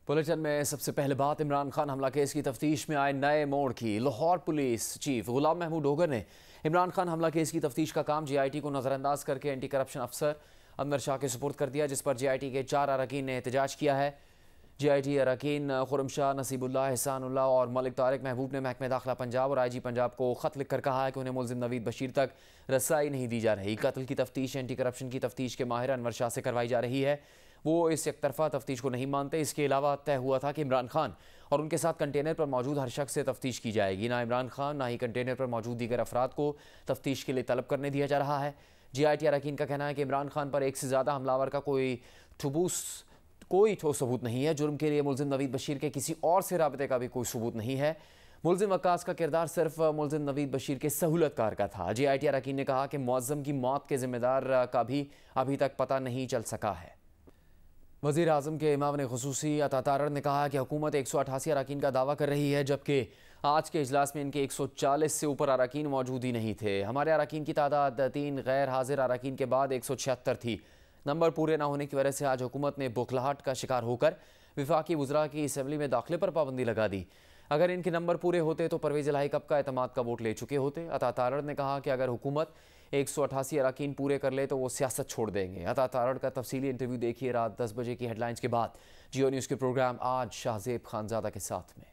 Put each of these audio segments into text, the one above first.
Bulletin में सबसे पहले बात इमरान खान हमला केस की तफ्तीश में आए नए मोड़ की। लाहौर पुलिस चीफ गुलाम महमूद डोगर ने इमरान खान हमला केस की तफ्तीश का काम JIT को नजरअंदाज करके एंटी करप्शन अफसर अनवर शाह के सुपुर्द कर दिया, जिस पर JIT के 4 अरकान ने एहतजाज किया है। JIT अरकान खुर्रम शाह, नसीबुल्लाह, एहसानुल्लाह और मलिक तारिक महबूब ने महकमे दाखिला पंजाब और IG पंजाब को खत लिखकर कहा है कि उन्हें मुलजिम नवीद बशीर तक रसाई नहीं दी जा रही। कत्ल की तफ्तीश एंटी करप्शन की तफ्तीश के माहिर अनवर शाह से करवाई जा रही है। वो इस एक तरफा तफ्तीश को नहीं मानते। इसके अलावा तय हुआ था कि इमरान खान और उनके साथ कंटेनर पर मौजूद हर शख्स से तफ्तीश की जाएगी। ना इमरान खान ना ही कंटेनर पर मौजूद दीगर अफराद को तफ्तीश के लिए तलब करने दिया जा रहा है। JIT अरकान का कहना है कि इमरान खान पर एक से ज़्यादा हमलावर का कोई ठोस सबूत नहीं है। जुर्म के लिए मुलजिम नवीद बशीर के किसी और से राबते का भी कोई सबूत नहीं है। मुलजिम वक्कास का किरदार सिर्फ मुलजिम नवीद बशीर के सहूलतकार का था। JIT अरकान ने कहा कि मुअज्जम की मौत के जिम्मेदार का भी अभी तक पता नहीं चल सका है। वज़ीर आज़म के मामले खुसूसी अता तारड़ ने कहा कि हुकूमत 188 अरकान का दावा कर रही है, जबकि आज के इजलास में इनके 140 से ऊपर अरकान मौजूद ही नहीं थे। हमारे अरकान की तादाद 3 गैर हाजिर अरकान के बाद 176 थी। नंबर पूरे ना होने की वजह से आज हुकूमत ने बुखलाहट का शिकार होकर विफाकी वज़रा की असम्बली में दाखिले पर पाबंदी लगा दी। अगर इनके नंबर पूरे होते तो परवेज़ इलाही कब का एतमाद का वोट ले चुके होते। अता तारड़ ने कहा कि अगर हुकूमत 188 अरकान पूरे कर ले तो वो सियासत छोड़ देंगे। अता तारड़ का तफसीली इंटरव्यू देखिए रात 10 बजे की हेडलाइंस के बाद जियो न्यूज़ के प्रोग्राम आज शाहजेब खानजादा के साथ में।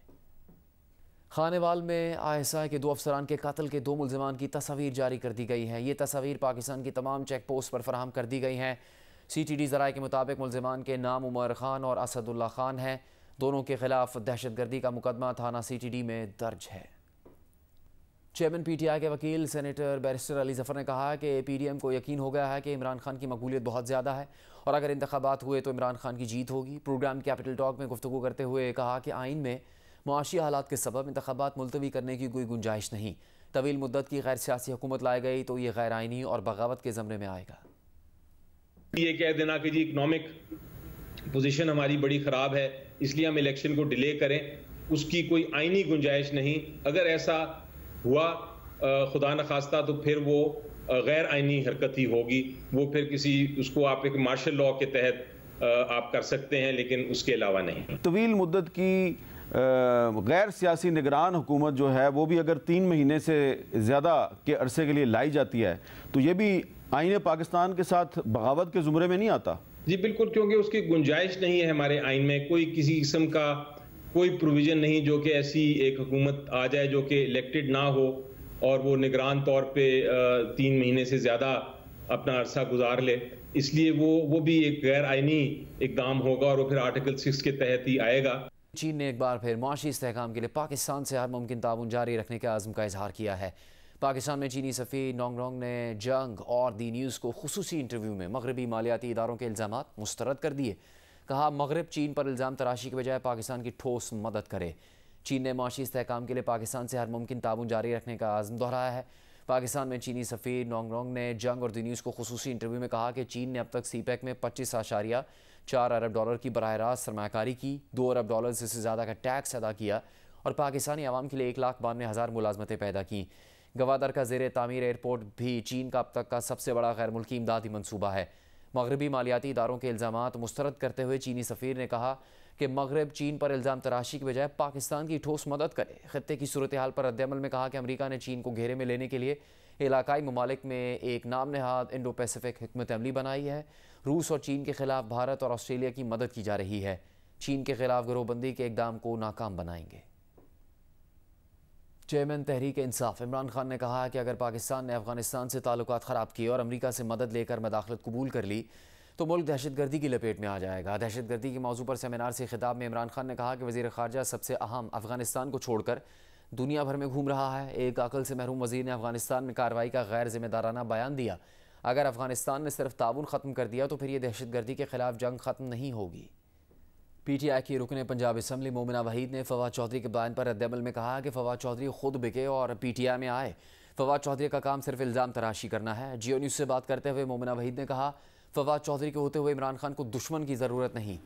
खानेवाल में ISI के 2 अफसरान के कत्ल के 2 मुलजिमान की तस्वीर जारी कर दी गई है। ये तस्वीर पाकिस्तान की तमाम चेक पोस्ट पर फराहम कर दी गई हैं। CTD ज़राए के मुताबिक मुलजिमान के नाम उमर खान और असदुल्ला खान हैं। दोनों के खिलाफ दहशतगर्दी का मुकदमा थाना CTD में दर्ज है। चेयरमैन PTI के वकील सेनेटर बैरिस्टर अली जफर ने कहा कि PDM को यकीन हो गया है कि इमरान खान की मकबूलियत बहुत ज़्यादा है और अगर इंतखाबात हुए तो इमरान खान की जीत होगी। प्रोग्राम कैपिटल टॉक में गुफ्तगू करते हुए कहा कि आइन में मुआशी हालात के सबब इंतखाबात मुलतवी करने की कोई गुंजाइश नहीं। तवील मुद्दत की गैर सियासी हुकूमत लाई गई तो ये गैर आइनी और बगावत के ज़मरे में आएगा। ये कह देना कि जी इकनॉमिक पोजीशन हमारी बड़ी ख़राब है इसलिए हम इलेक्शन को डिले करें, उसकी कोई आइनी गुंजाइश नहीं। अगर ऐसा हुआ खुदा न खास्ता तो फिर वो गैर आइनी हरकत ही होगी। वो फिर किसी उसको आप एक मार्शल लॉ के तहत आप कर सकते हैं, लेकिन उसके अलावा नहीं। तवील मुद्दत की गैर सियासी निगरान हुकूमत जो है वो भी अगर 3 महीने से ज़्यादा के अरसे के लिए लाई जाती है तो ये भी आईन पाकिस्तान के साथ बगावत के ज़ुमरे में नहीं आता। जी बिल्कुल, क्योंकि उसकी गुंजाइश नहीं है हमारे आइन में। कोई किसी किस्म का कोई प्रोविजन नहीं जो कि ऐसी एक हुकूमत आ जाए जो कि इलेक्टेड ना हो और वो निगरान तौर पे 3 महीने से ज़्यादा अपना अरसा गुजार ले। इसलिए वो भी एक गैर आइनी इकदाम होगा और वो फिर आर्टिकल 6 के तहत ही आएगा। चीन ने एक बार फिर मुआशी इस्तेहकाम के लिए पाकिस्तान से हर मुमकिन ताउन जारी रखने के आज़म का इजहार किया है। पाकिस्तान में चीनी सफ़ीर नोंगरोंग ने जंग और दी न्यूज़ को खुसूसी इंटरव्यू में मगरबी मालियाती इदारों के इल्ज़ामात मुस्तरद कर दिए। कहा मगरब चीन पर इल्ज़ाम तराशी के बजाय पाकिस्तान की ठोस मदद करे। चीन ने मुआशी इस्तेहकाम के लिए पाकिस्तान से हर मुमकिन ताउन जारी रखने का आज़म दोहराया है। पाकिस्तान में चीनी सफ़ीर नोंगरोंग ने जंग और दी न्यूज़ को खुसूसी इंटरव्यू में कहा कि चीन ने अब तक CPEC में $25.4 अरब की बराह रास्त सरमायाकारी की, $2 अरब से ज़्यादा का टैक्स अदा किया और पाकिस्तानी आवाम के लिए 1,92,000 मुलाजमतें पैदा की। गवादर का ज़ेर तामीर एयरपोर्ट भी चीन का अब तक का सबसे बड़ा गैर मुल्की इमदादी मनसूबा है। मगरबी मालियाती इदारों के इल्ज़ामात मुस्तरद करते हुए चीनी सफ़ीर ने कहा कि मगरब चीन पर इल्ज़ाम तराशी के बजाय पाकिस्तान की ठोस मदद करे। ख़त्ते की सूरत हाल पर रद्दअमल में कहा कि अमरीका ने चीन को घेरे में लेने के लिए इलाकाई ममालिक में एक नाम नहाद इंडो पैसिफिक हिकमत अमली बनाई है। रूस और चीन के खिलाफ भारत और ऑस्ट्रेलिया की मदद की जा रही है। चीन के खिलाफ गिरोहबंदी के इक़दाम को नाकाम बनाएंगे। चेयरमैन तहरीक इंसाफ इमरान खान ने कहा कि अगर पाकिस्तान ने अफगानिस्तान से ताल्लुकात ख़राब किए और अमरीका से मदद लेकर मदाखलत कबूल कर ली तो मुल्क दहशतगर्दी की लपेट में आ जाएगा। दहशतगर्दी के मौजू पर सेमिनार से खिताब में इमरान खान ने कहा कि वज़ीर ख़ारजा सबसे अहम अफगानिस्तान को छोड़कर दुनिया भर में घूम रहा है। एक अकल से महरूम वज़ीर ने अफगानिस्तान में कार्रवाई का गैर जिम्मेदाराना बयान दिया। अगर अफगानिस्तान ने सिर्फ ताउन ख़त्म कर दिया तो फिर ये दहशतगर्दी के ख़िलाफ़ जंग ख़त्म नहीं होगी। PTI की रुकने पंजाब असम्बली मोमिना वहीद ने फवाद चौधरी के बयान पर रद्दअमल में कहा कि फवाद चौधरी खुद बिके और PTI में आए। फवाद चौधरी का काम सिर्फ इल्ज़ाम तराशी करना है। जियो न्यूज़ से बात करते हुए मोमिना वहीद ने कहा फवाद चौधरी के होते हुए इमरान खान को दुश्मन की ज़रूरत नहीं।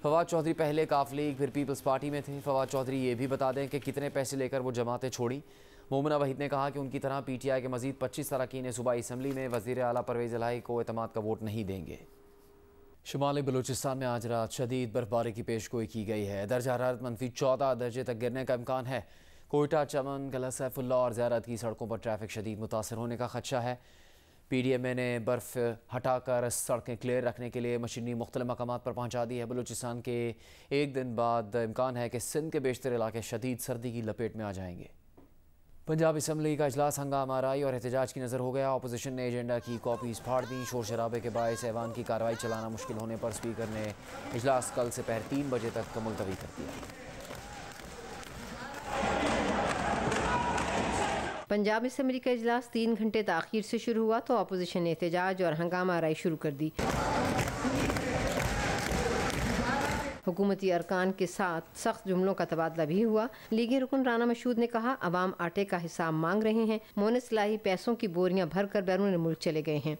फवाद चौधरी पहले काफ लीग फिर पीपल्स पार्टी में थे। फवाद चौधरी ये भी बता दें कि कितने पैसे लेकर वो जमातें छोड़ी। मोमिना वहीद ने कहा कि उनकी तरह PTI के मज़ीद 25 अरकान सूबाई असम्बली में वज़ीर आला परवेज़ इलाही को एतमाद का वोट नहीं देंगे। शुमाली बलूचिस्तान में आज रात शदीद बर्फबारी की पेशगोई की गई है। दर्जा हरारत -14 दर्जे तक गिरने का इम्कान है। कोयटा, चमन, गला सैफुल्ला और ज़ियारत की सड़कों पर ट्रैफिक शदीद मुतासर होने का खदशा है। PDMA ने बर्फ़ हटाकर सड़कें क्लियर रखने के लिए मशीनरी मुख्तलिफ मकामात पर पहुँचा दी है। बलूचिस्तान के एक दिन बाद इम्कान है कि सिंध के बेशतर इलाके शदीद सर्दी की लपेट में आ जाएंगे। पंजाब असम्बली का इजलास हंगामा आराई और एहतजाज की नज़र हो गया। अपोजिशन ने एजेंडा की कॉपीज़ फाड़ दी। शोर शराबे के बायस ऐवान की कार्रवाई चलाना मुश्किल होने पर स्पीकर ने इजलास कल से पहर 3 बजे तक मुलतवी कर दिया। पंजाब असम्बली का इजलास 3 घंटे ताख़ीर से शुरू हुआ तो अपोजिशन ने एहतजाज और हंगामा आराई शुरू कर दी। हुकूमती अरकान के साथ सख्त जुमलों का तबादला भी हुआ। लीगी रुकन राना मशहूद ने कहा, अवाम आटे का हिसाब मांग रहे हैं। मोनिस लाही पैसों की बोरियां भर कर बैरून मुल्क चले गए हैं।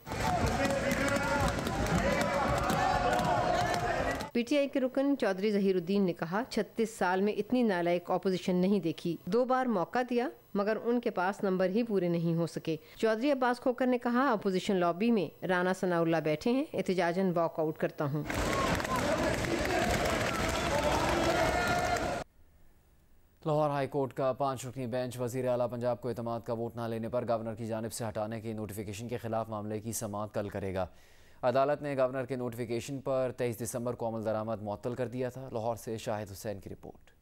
PTI के रुकन चौधरी जहीरुद्दीन ने कहा, 36 साल में इतनी नालायक ऑपोजिशन नहीं देखी। 2 बार मौका दिया मगर उनके पास नंबर ही पूरे नहीं हो सके। चौधरी अब्बास खोकर ने कहा, अपोजिशन लॉबी में राना सनाउल्लाह बैठे हैं, एहतजाजन वॉकआउट करता हूँ। लाहौर हाई कोर्ट का 5 रुकनी बेंच वज़ीर आला पंजाब को एतमाद का वोट न लेने पर गवर्नर की जानिब से हटाने के नोटिफिकेशन के खिलाफ मामले की समाअत कल करेगा। अदालत ने गवर्नर के नोटिफिकेशन पर 23 दिसंबर को अमल दरामद मुअत्तल कर दिया था। लाहौर से शाहिद हुसैन की रिपोर्ट।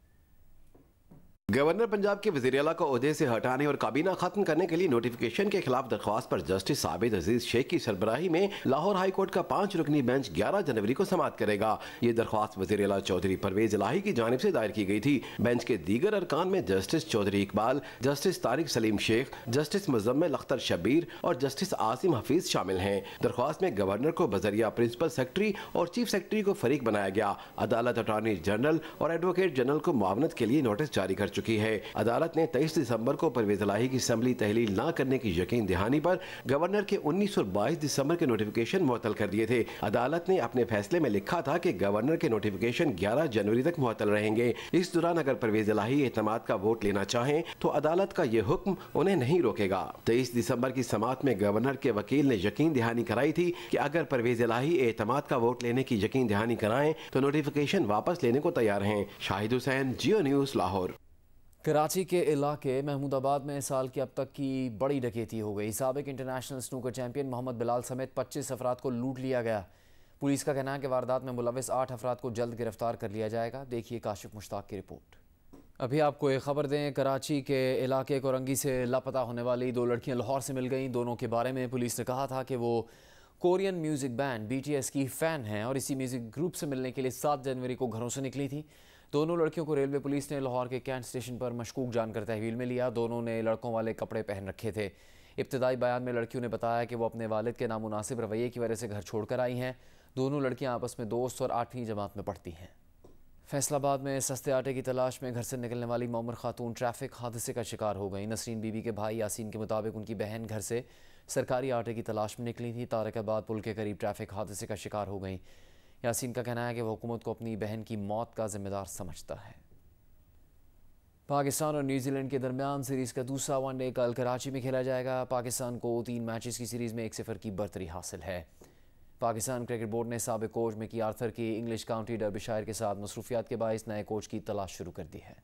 गवर्नर पंजाब के वज़ीर आला को ओहदे से हटाने और काबीना खत्म करने के लिए नोटिफिकेशन के खिलाफ दरख्वास्त पर जस्टिस आबिद अजीज शेख की सरबराही में लाहौर हाई कोर्ट का 5 रुकनी बेंच 11 जनवरी को समाअत करेगा। ये दरख्वास्त वज़ीर आला चौधरी परवेज इलाही की जानिब से दायर की गई थी। बेंच के दीगर अरकान में justice Chaudhry Iqbal, justice Tariq Saleem Sheikh, justice Muzammil Akhtar Shabbir और जस्टिस आसिम हफीज शामिल हैं। दरख्वास्त में गवर्नर को बजरिया प्रिंसिपल सेक्रेटरी और चीफ सेक्रेटरी को फरीक बनाया गया। अदालत अटॉर्नी जनरल और एडवोकेट जनरल को मुआवनत के लिए नोटिस जारी कर चुकी है। अदालत ने 23 दिसंबर को परवेज इलाही की असम्बली तहलील न करने की यकीन दहानी पर गवर्नर के 19 और 22 दिसंबर के नोटिफिकेशन मुअत्तल कर दिए थे। अदालत ने अपने फैसले में लिखा था कि गवर्नर के नोटिफिकेशन 11 जनवरी तक मुअत्तल रहेंगे। इस दौरान अगर परवेज इलाही एतमाद का वोट लेना चाहें तो अदालत का यह हुक्म उन्हें नहीं रोकेगा। 23 दिसंबर की समाअत में गवर्नर के वकील ने यकीन दहानी कराई थी कि अगर परवेज इलाही एतमाद का वोट लेने की यकीन दहानी कराएं तो नोटिफिकेशन वापस लेने को तैयार हैं। शाहिद हुसैन, जियो न्यूज़, लाहौर। कराची के इलाके महमूदाबाद में साल की अब तक की बड़ी डकैती हो गई। साबिक international snooker champion Mohammad Bilal समेत 25 अफराद को लूट लिया गया। पुलिस का कहना है कि वारदात में मुलविस 8 अफराद को जल्द गिरफ्तार कर लिया जाएगा। देखिए काशिफ मुश्ताक की रिपोर्ट। अभी आपको एक खबर दें, कराची के इलाके कोरंगी से लापता होने वाली 2 लड़कियां लाहौर से मिल गईं। दोनों के बारे में पुलिस ने कहा था कि वो कोरियन म्यूज़िक बैंड BTS की फ़ैन हैं और इसी म्यूज़िक ग्रुप से मिलने के लिए 7 जनवरी को घरों से निकली थी। दोनों लड़कियों को रेलवे पुलिस ने लाहौर के कैंट स्टेशन पर मशकूक जानकर तहवील में लिया। दोनों ने लड़कों वाले कपड़े पहन रखे थे। इब्तदाई बयान में लड़कियों ने बताया कि वो अपने वालिद के नामुनासिब रवैये की वजह से घर छोड़कर आई हैं। दोनों लड़कियां आपस में दोस्त और 8वीं जमात में पढ़ती हैं। फैसलाबाद में सस्ते आटे की तलाश में घर से निकलने वाली मौमर खातून ट्रैफिक हादसे का शिकार हो गई। नसरीन बीबी के भाई यासीन के मुताबिक उनकी बहन घर से सरकारी आटे की तलाश में निकली थी। तारकाबाद पुल के करीब ट्रैफिक हादसे का शिकार हो गई। यासीन का कहना है कि वह हुकूमत को अपनी बहन की मौत का जिम्मेदार समझता है। पाकिस्तान और न्यूजीलैंड के दरमियान सीरीज़ का दूसरा वनडे कल कराची में खेला जाएगा। पाकिस्तान को 3 मैचेस की सीरीज़ में 1-0 की बर्तरी हासिल है। पाकिस्तान क्रिकेट बोर्ड ने साबिक कोच मिकी आर्थर की इंग्लिश काउंटी डर्बीशायर के साथ मसरूफियात के बायस नए कोच की तलाश शुरू कर दी है।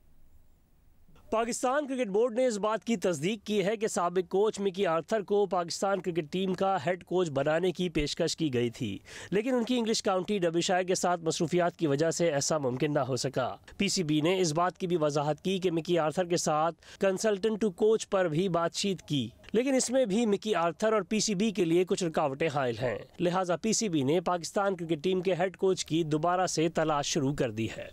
पाकिस्तान क्रिकेट बोर्ड ने इस बात की तस्दीक की है कि साबिक कोच मिकी आर्थर को पाकिस्तान क्रिकेट टीम का हेड कोच बनाने की पेशकश की गई थी, लेकिन उनकी इंग्लिश काउंटी डर्बीशायर के साथ मसरूफियात की वजह से ऐसा मुमकिन न हो सका। PCB ने इस बात की भी वजाहत की कि मिकी आर्थर के साथ कंसल्टेंट टू कोच पर भी बातचीत की, लेकिन इसमें भी मिकी आर्थर और PCB के लिए कुछ रुकावटें हायल हैं। लिहाजा PCB ने पाकिस्तान क्रिकेट टीम के हेड कोच की दोबारा से तलाश शुरू कर दी है।